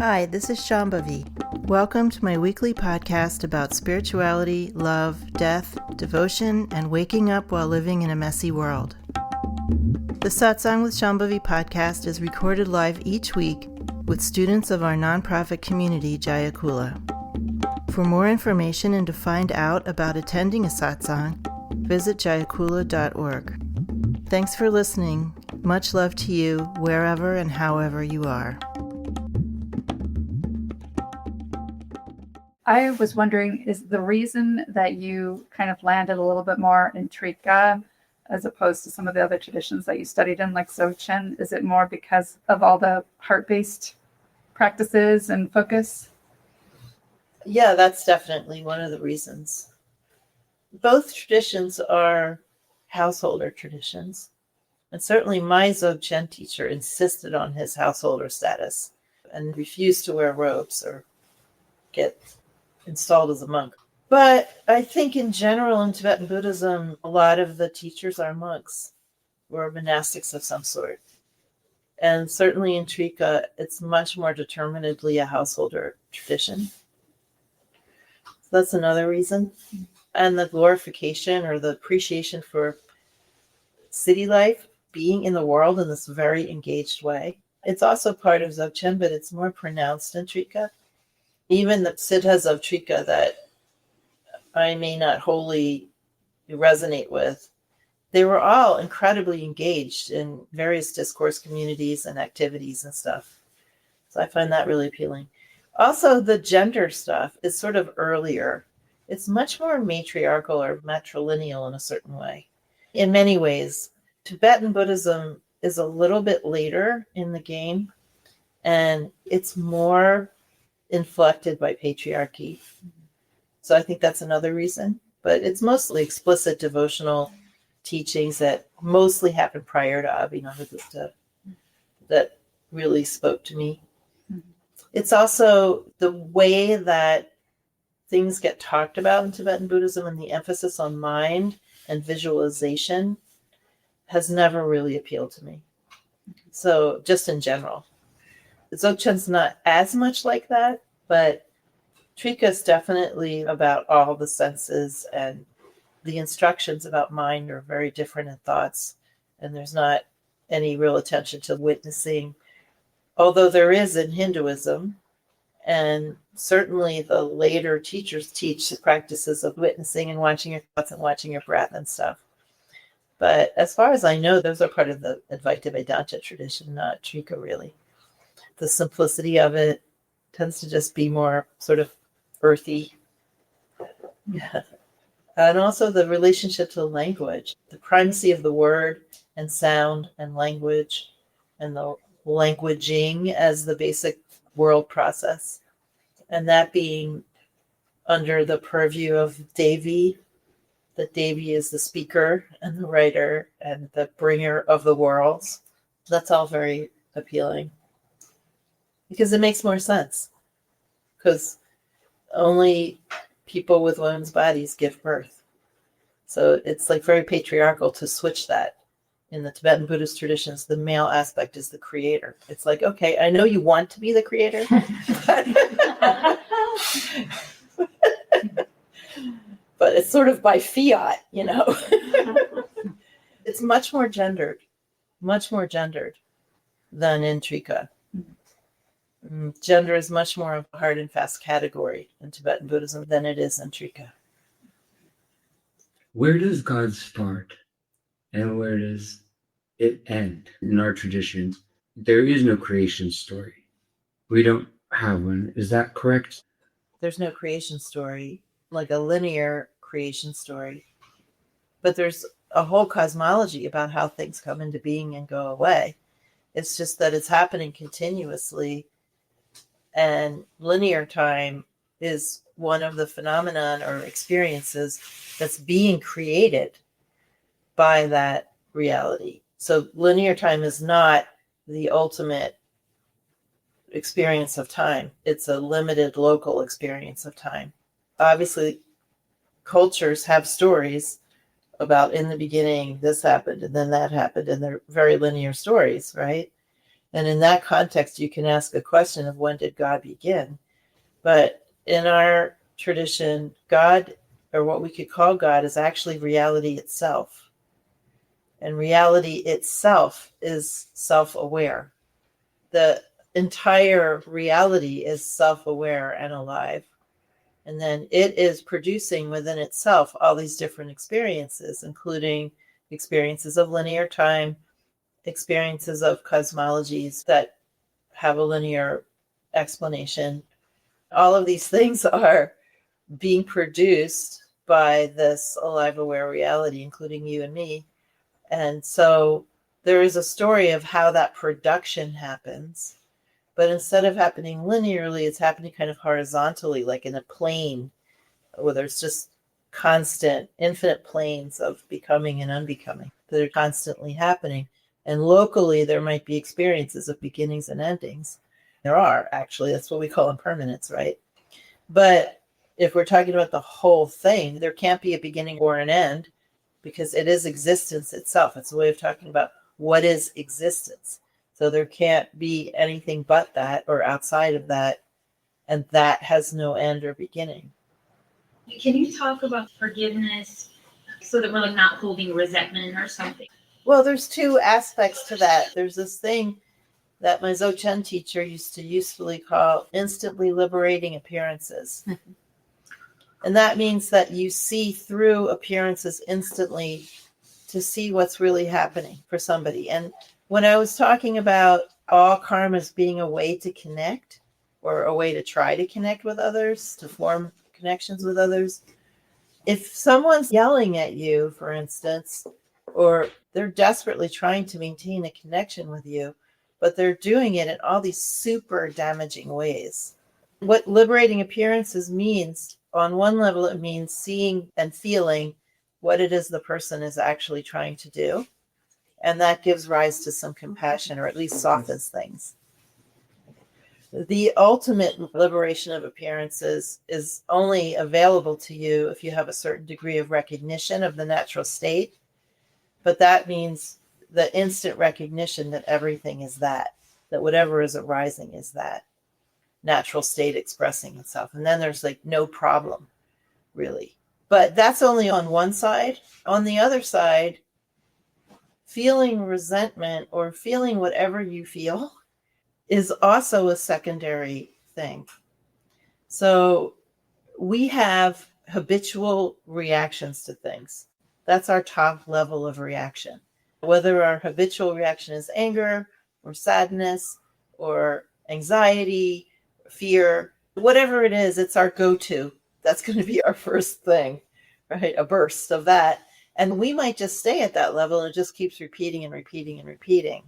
Hi, this is Shambhavi. Welcome to my weekly podcast about spirituality, love, death, devotion, and waking up while living in a messy world. The Satsang with Shambhavi podcast is recorded live each week with students of our nonprofit community, Jaya Kula. For more information and to find out about attending a satsang, visit jayakula.org. Thanks for listening. Much love to you, wherever and however you are. I was wondering, is the reason that you kind of landed a little bit more in Trika as opposed to some of the other traditions that you studied in, like Dzogchen, is it more because of all the heart-based practices and focus? Yeah, that's definitely one of the reasons. Both traditions are householder traditions. And certainly my Dzogchen teacher insisted on his householder status and refused to wear robes or get installed as a monk. But I think in general in Tibetan Buddhism, a lot of the teachers are monks or monastics of some sort. And certainly in Trika, it's much more determinedly a householder tradition. So that's another reason. And the glorification or the appreciation for city life, being in the world in this very engaged way. It's also part of Dzogchen, but it's more pronounced in Trika. Even the siddhas of Trika that I may not wholly resonate with, they were all incredibly engaged in various discourse communities and activities and stuff. So I find that really appealing. Also, the gender stuff is sort of earlier. It's much more matriarchal or matrilineal in a certain way. In many ways, Tibetan Buddhism is a little bit later in the game, and it's more inflected by patriarchy. So I think that's another reason. But it's mostly explicit devotional teachings that mostly happened prior to Abhinavagupta that really spoke to me. It's also the way that things get talked about in Tibetan Buddhism, and the emphasis on mind and visualization has never really appealed to me. So just in general. Dzogchen's not as much like that, but Trika is definitely about all the senses, and the instructions about mind are very different in thoughts, and there's not any real attention to witnessing, although there is in Hinduism, and certainly the later teachers teach the practices of witnessing and watching your thoughts and watching your breath and stuff. But as far as I know, those are part of the Advaita Vedanta tradition, not Trika really. The simplicity of it tends to just be more sort of earthy. Yeah. And also the relationship to language, the primacy of the word and sound and language, and the languaging as the basic world process. And that being under the purview of Devi, that Devi is the speaker and the writer and the bringer of the worlds. That's all very appealing because it makes more sense, because only people with women's bodies give birth. So it's like very patriarchal to switch that. In the Tibetan Buddhist traditions, the male aspect is the creator. It's like, okay, I know you want to be the creator, but it's sort of by fiat, you know. It's much more gendered than in Trika. Gender is much more of a hard and fast category in Tibetan Buddhism than it is in Trika. Where does God start and where does it end in our tradition? There is no creation story. We don't have one. Is that correct? There's no creation story, like a linear creation story. But there's a whole cosmology about how things come into being and go away. It's just that it's happening continuously. And linear time is one of the phenomenon or experiences that's being created by that reality. So linear time is not the ultimate experience of time. It's a limited local experience of time. Obviously, cultures have stories about in the beginning this happened and then that happened, and they're very linear stories, right? And in that context, you can ask a question of when did God begin? But in our tradition, God, or what we could call God, is actually reality itself. And reality itself is self-aware. The entire reality is self-aware and alive. And then it is producing within itself all these different experiences, including experiences of linear time, experiences of cosmologies that have a linear explanation. All of these things are being produced by this alive, aware reality, including you and me. And so there is a story of how that production happens. But instead of happening linearly, it's happening kind of horizontally, like in a plane, where there's just constant, infinite planes of becoming and unbecoming that are constantly happening. And locally, there might be experiences of beginnings and endings. There are, actually. That's what we call impermanence, right? But if we're talking about the whole thing, there can't be a beginning or an end, because it is existence itself. It's a way of talking about what is existence. So there can't be anything but that or outside of that, and that has no end or beginning. Can you talk about forgiveness so that we're like not holding resentment or something? Well, there's two aspects to that. There's this thing that my Dzogchen teacher used to usefully call instantly liberating appearances. And that means that you see through appearances instantly to see what's really happening for somebody. And when I was talking about all karmas being a way to connect, or a way to try to connect with others, to form connections with others, if someone's yelling at you, for instance, or they're desperately trying to maintain a connection with you, but they're doing it in all these super damaging ways. What liberating appearances means, on one level, it means seeing and feeling what it is the person is actually trying to do. And that gives rise to some compassion, or at least softens things. The ultimate liberation of appearances is only available to you if you have a certain degree of recognition of the natural state. But that means the instant recognition that everything is that whatever is arising is that natural state expressing itself. And then there's like no problem, really. But that's only on one side. On the other side, feeling resentment or feeling whatever you feel is also a secondary thing. So we have habitual reactions to things. That's our top level of reaction. Whether our habitual reaction is anger or sadness or anxiety, fear, whatever it is, it's our go-to. That's going to be our first thing, right? A burst of that. And we might just stay at that level, and it just keeps repeating and repeating and repeating.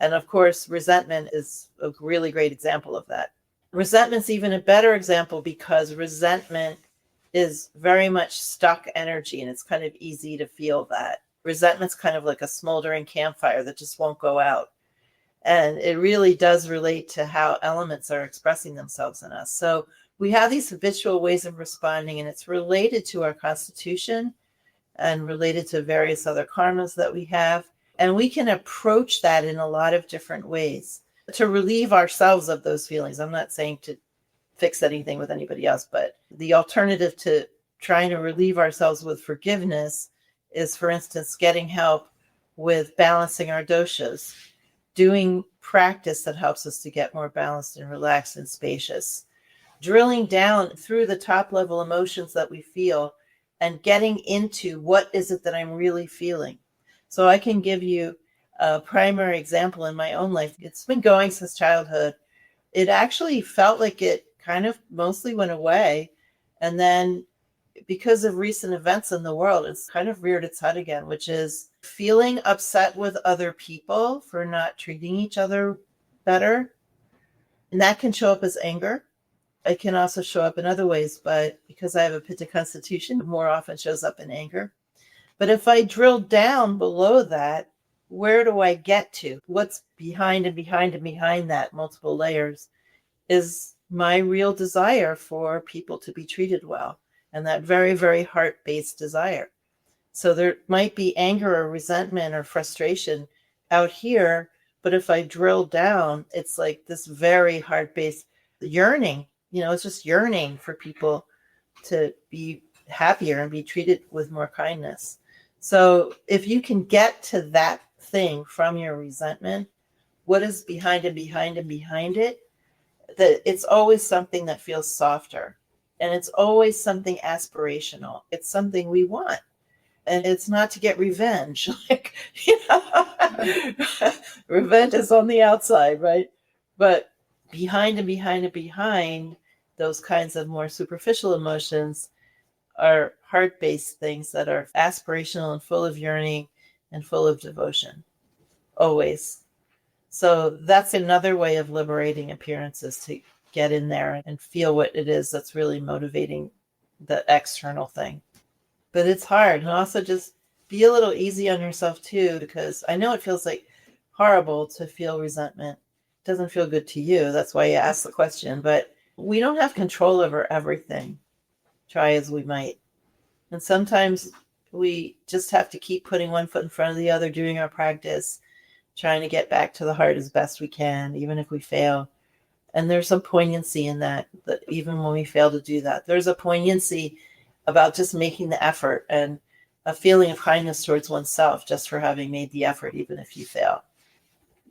And of course, resentment is a really great example of that. Resentment's even a better example because resentment is very much stuck energy, and it's kind of easy to feel that. Resentment's kind of like a smoldering campfire that just won't go out. And it really does relate to how elements are expressing themselves in us. So we have these habitual ways of responding, and it's related to our constitution and related to various other karmas that we have. And we can approach that in a lot of different ways to relieve ourselves of those feelings. I'm not saying to fix anything with anybody else, but the alternative to trying to relieve ourselves with forgiveness is, for instance, getting help with balancing our doshas, doing practice that helps us to get more balanced and relaxed and spacious, drilling down through the top level emotions that we feel and getting into what is it that I'm really feeling. So I can give you a primary example in my own life. It's been going since childhood. It actually felt like it kind of mostly went away. And then because of recent events in the world, it's kind of reared its head again, which is feeling upset with other people for not treating each other better. And that can show up as anger. It can also show up in other ways, but because I have a Pitta constitution, it more often shows up in anger. But if I drill down below that, where do I get to? What's behind and behind and behind that multiple layers is my real desire for people to be treated well, and that very, very heart-based desire. So there might be anger or resentment or frustration out here, But if I drill down, it's like this very heart-based yearning. It's just yearning for people to be happier and be treated with more kindness. So if you can get to that thing from your resentment, what is behind and behind and behind it, that it's always something that feels softer. And it's always something aspirational. It's something we want. And it's not to get revenge. Revenge is on the outside, right? But behind and behind and behind those kinds of more superficial emotions are heart-based things that are aspirational and full of yearning and full of devotion. Always. So that's another way of liberating appearances, to get in there and feel what it is that's really motivating the external thing. But it's hard. And also just be a little easy on yourself too, because I know it feels like horrible to feel resentment. It doesn't feel good to you. That's why you asked the question. But we don't have control over everything, try as we might. And sometimes we just have to keep putting one foot in front of the other, doing our practice, trying to get back to the heart as best we can, even if we fail. And there's some poignancy in that even when we fail to do that, there's a poignancy about just making the effort, and a feeling of kindness towards oneself just for having made the effort, even if you fail.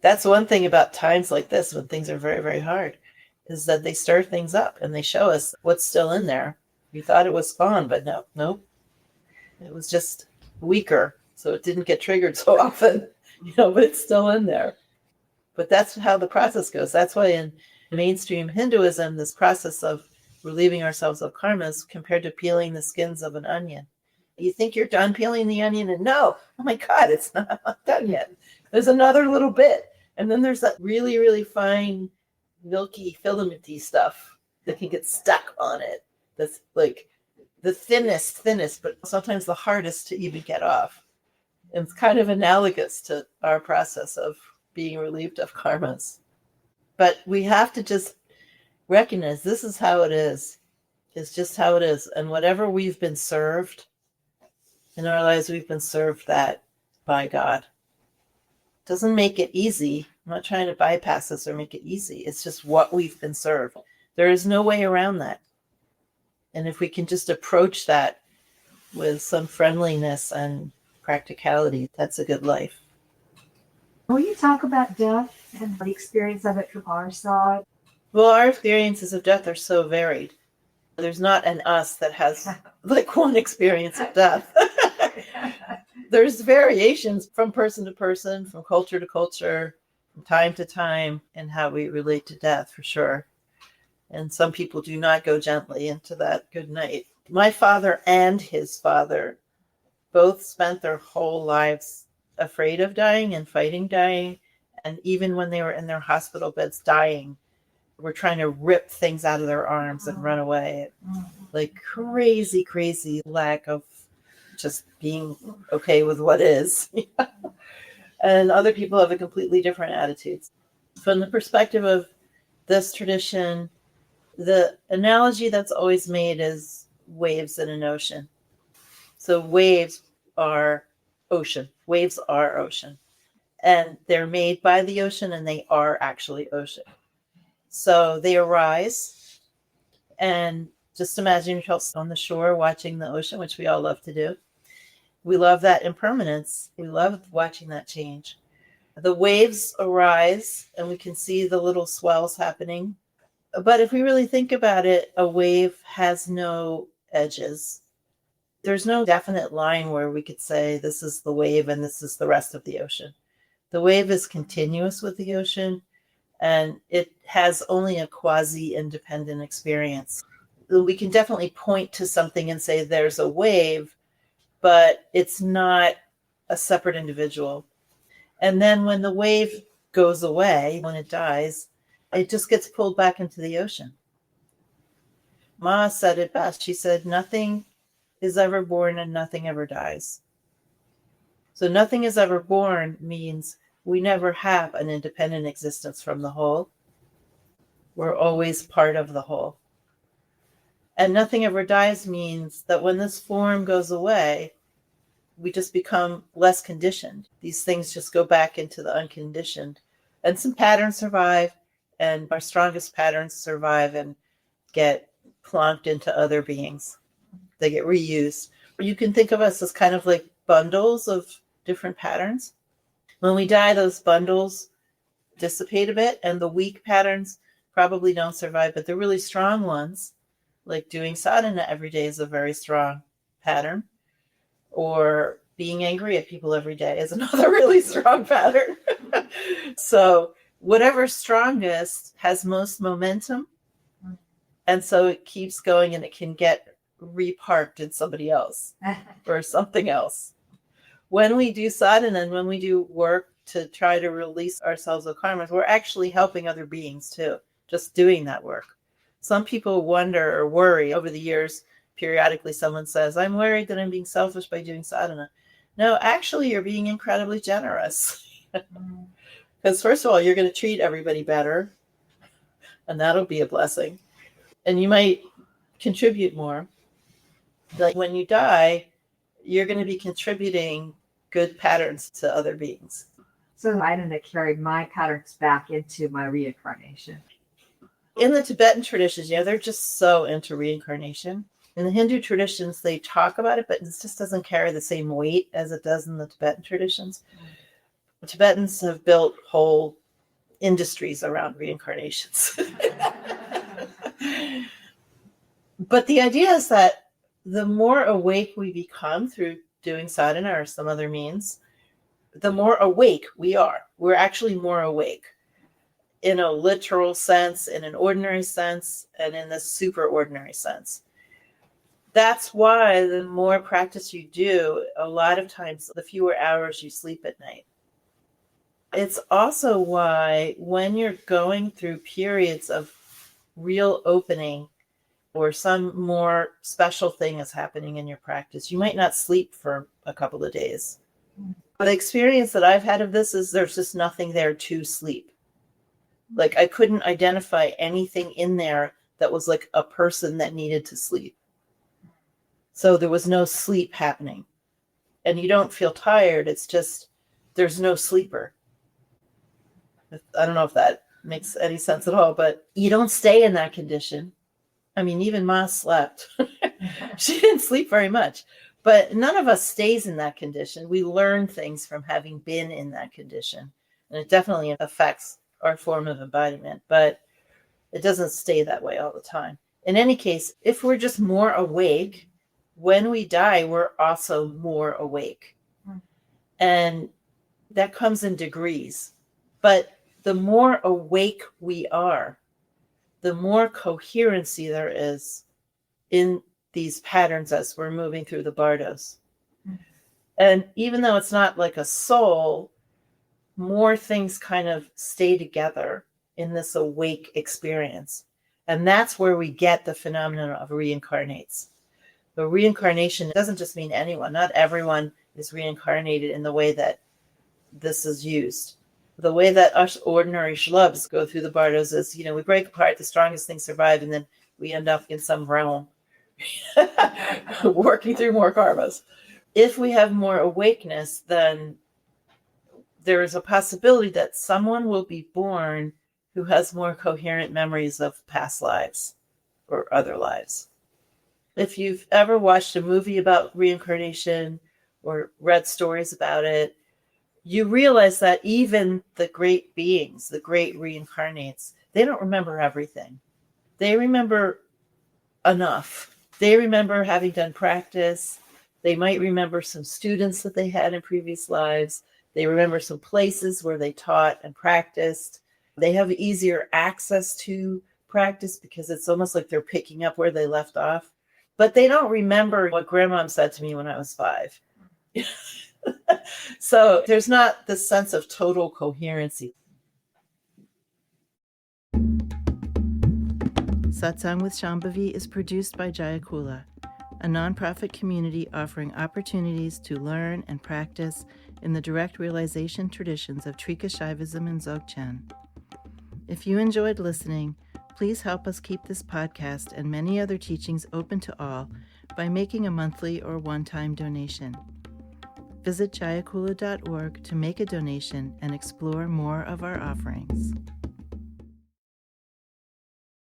That's one thing about times like this, when things are very, very hard, is that they stir things up and they show us what's still in there. We thought it was gone, but nope. It was just weaker, so it didn't get triggered so often, but it's still in there. But that's how the process goes. That's why in mainstream Hinduism, this process of relieving ourselves of karma is compared to peeling the skins of an onion. You think you're done peeling the onion, and no, oh my God, it's not done yet. There's another little bit. And then there's that really, really fine, milky, filamenty stuff that can get stuck on it. That's like the thinnest, but sometimes the hardest to even get off. And it's kind of analogous to our process of being relieved of karmas. But we have to just recognize this is how it is. It's just how it is. And whatever we've been served in our lives, we've been served that by God. Doesn't make it easy. I'm not trying to bypass this or make it easy. It's just what we've been served. There is no way around that. And if we can just approach that with some friendliness and practicality, that's a good life. Will you talk about death and the experience of it from our side? Well, our experiences of death are so varied. There's not an us that has like one experience of death. There's variations from person to person, from culture to culture, from time to time, and how we relate to death, for sure. And some people do not go gently into that good night. My father and his father both spent their whole lives afraid of dying and fighting dying. And even when they were in their hospital beds dying, were trying to rip things out of their arms and run away. Like crazy lack of just being okay with what is. And other people have a completely different attitudes. From the perspective of this tradition, the analogy that's always made is waves in an ocean. So waves are ocean. Waves are ocean. And they're made by the ocean, and they are actually ocean. So they arise, and just imagine yourself on the shore watching the ocean, which we all love to do. We love that impermanence. We love watching that change. The waves arise, and we can see the little swells happening. But if we really think about it, a wave has no edges. There's no definite line where we could say this is the wave and this is the rest of the ocean. The wave is continuous with the ocean, and it has only a quasi-independent experience. We can definitely point to something and say there's a wave, but it's not a separate individual. And then when the wave goes away, when it dies, it just gets pulled back into the ocean. Ma said it best. She said, nothing is ever born and nothing ever dies. So nothing is ever born means we never have an independent existence from the whole. We're always part of the whole. And nothing ever dies means that when this form goes away, we just become less conditioned. These things just go back into the unconditioned, And some patterns survive, and our strongest patterns survive and get plonked into other beings. They get reused. You can think of us as kind of like bundles of different patterns. When we die, those bundles dissipate a bit, and the weak patterns probably don't survive, but the really strong ones, like doing sadhana every day, is a very strong pattern, or being angry at people every day is another really strong pattern. So whatever's strongest has most momentum, and so it keeps going, and it can get reparked in somebody else or something else. When we do sadhana and when we do work to try to release ourselves of karmas, we're actually helping other beings too, just doing that work. Some people wonder or worry over the years. Periodically someone says, I'm worried that I'm being selfish by doing sadhana. No, actually, you're being incredibly generous. Because first of all, you're going to treat everybody better, and that'll be a blessing. And you might contribute more. Like when you die, you're going to be contributing good patterns to other beings. So I didn't carry my patterns back into my reincarnation. In the Tibetan traditions, they're just so into reincarnation. In the Hindu traditions, they talk about it, but it just doesn't carry the same weight as it does in the Tibetan traditions. The Tibetans have built whole industries around reincarnations. But the idea is that the more awake we become through doing sadhana or some other means, the more awake we are. We're actually more awake in a literal sense, in an ordinary sense, and in the super ordinary sense. That's why the more practice you do, a lot of times, the fewer hours you sleep at night. It's also why when you're going through periods of real opening or some more special thing is happening in your practice, you might not sleep for a couple of days. The experience that I've had of this is there's just nothing there to sleep. Like I couldn't identify anything in there that was like a person that needed to sleep. So there was no sleep happening. And you don't feel tired. It's just there's no sleeper. I don't know if that makes any sense at all, but you don't stay in that condition. I mean, even Ma slept. She didn't sleep very much, but none of us stays in that condition. We learn things from having been in that condition, and it definitely affects our form of embodiment, but it doesn't stay that way all the time. In any case, if we're just more awake, when we die, we're also more awake. And that comes in degrees. But the more awake we are, the more coherency there is in these patterns as we're moving through the bardos. And even though it's not like a soul, more things kind of stay together in this awake experience. And that's where we get the phenomenon of reincarnates. The reincarnation doesn't just mean anyone. Not everyone is reincarnated in the way that this is used. The way that us ordinary schlubs go through the bardos is, we break apart, the strongest things survive, and then we end up in some realm working through more karmas. If we have more awakeness, then there is a possibility that someone will be born who has more coherent memories of past lives or other lives. If you've ever watched a movie about reincarnation or read stories about it, you realize that even the great beings, the great reincarnates, they don't remember everything. They remember enough. They remember having done practice. They might remember some students that they had in previous lives. They remember some places where they taught and practiced. They have easier access to practice because it's almost like they're picking up where they left off. But they don't remember what grandmom said to me when I was 5. So there's not this sense of total coherency. Satsang with Shambhavi is produced by Jaya Kula, a nonprofit community offering opportunities to learn and practice in the direct realization traditions of Trika Shaivism and Dzogchen. If you enjoyed listening, please help us keep this podcast and many other teachings open to all by making a monthly or one-time donation. Visit jayakula.org to make a donation and explore more of our offerings.